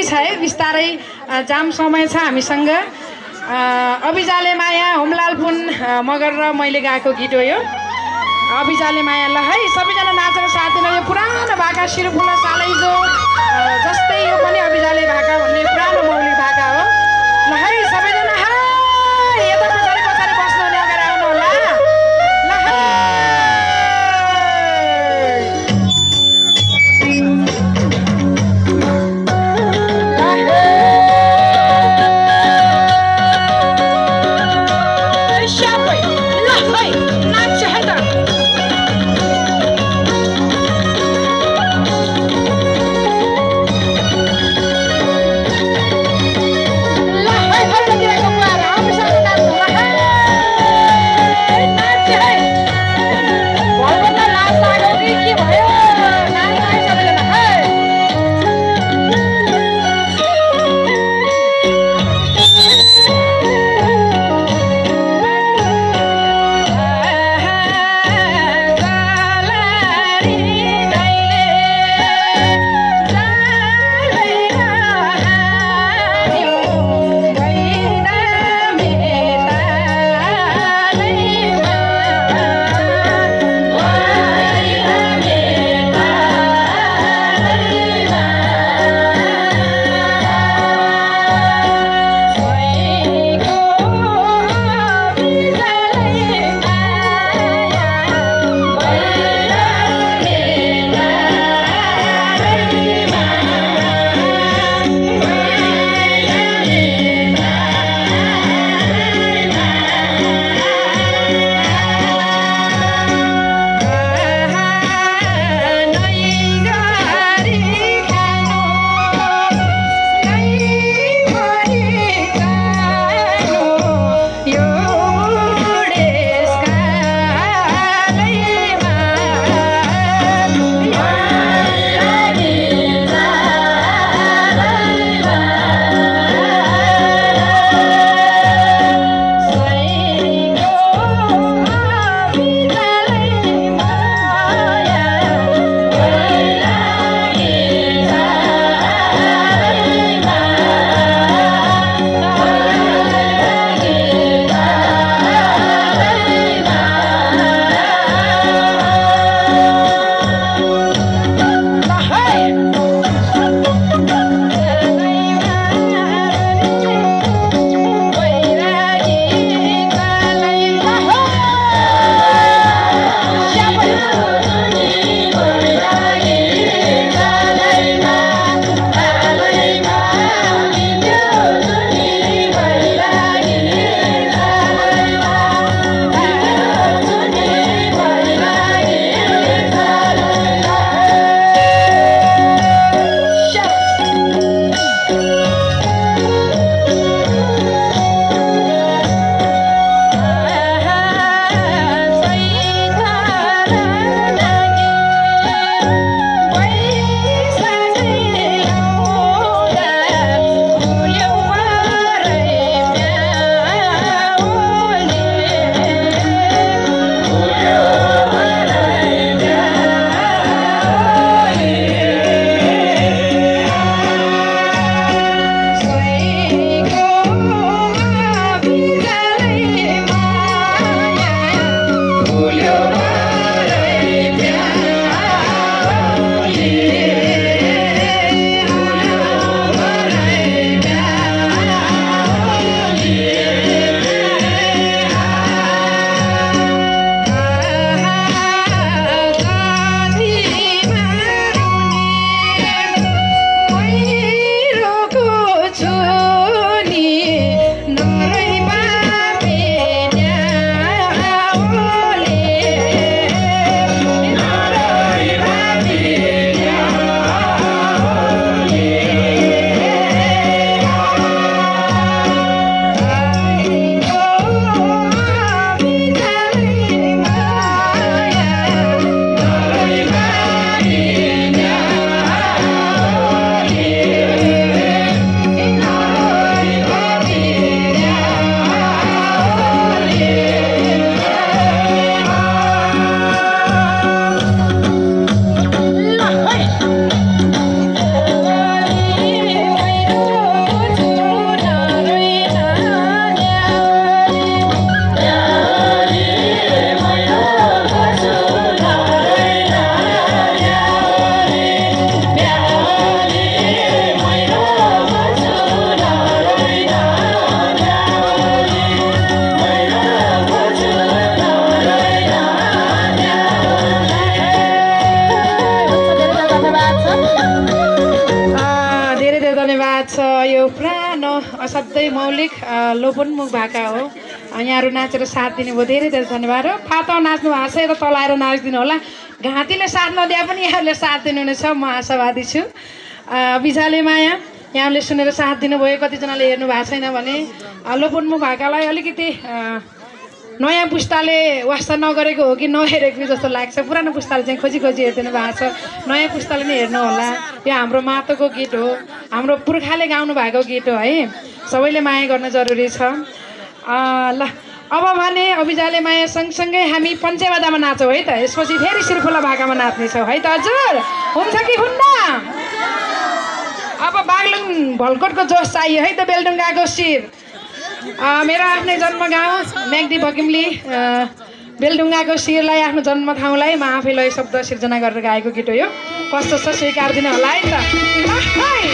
छ है बिस्तारै जाम समय छ हामीसँग अभिजाले माया होमलाल पुन मगर र मैले गाएको गीत हो यो अभिजाले माया ल है सबैजना नाचेर साथ दिन यो पुरानो भाका शिरफुला सालैजो जस्तै यो पनि अभिजाले भाका भन्ने पुरानो मौलिक भाका हो ल है सबैजना हाय यता पछाडि पछाडि बस्नुहुने अगाडि आउनु होला ल हाय धन्यवाद छ यो पुरानो असाध्यै मौलिक लोपोन्मुख भाका हो यहाँहरू नाचेर साथ दिनुभयो धेरै धेरै धन्यवाद हो फातो नाच्नु भएको छ र तलाएर नाचिदिनु होला घाँटीले साथ नदिए पनि यहाँहरूले साथ दिनुहुनेछ म आशावादी छु बिजाले माया यहाँले सुनेर साथ दिनुभयो कतिजनाले हेर्नु भएको छैन भने लोपोन्मुख भाकालाई अलिकति नयाँ पुस्ताले वास्ता नगरेको हो कि नहेरेको जस्तो लाग्छ पुरानो पुस्ताले चाहिँ खोजी खोजी हेरिदिनु भएको छ नयाँ पुस्ताले नै हेर्नु होला यो हाम्रो मातोको गीत हो हाम्रो पुर्खाले गाउनु भएको गीत हो है सबैले माया गर्न जरुरी छ ल अब भने अभिजाले माया सँगसँगै हामी पञ्चेबादामा नाचौँ है त यसपछि फेरि सिर्फुला भाकामा नाच्नेछौँ है त हजुर हुन्छ कि हुन्न अब बागलुङ भलकोटको जोस चाहियो है त बेलडुङ्गाको शिर मेरो आफ्नै जन्मगाउँ म्याग्दी भकिमली बेलडुङ्गाको शिरलाई आफ्नो जन्मठाउँलाई म आफैलाई शब्द सिर्जना गरेर गाएको गीत हो यो कस्तो छ स्वीकार दिनु होला है त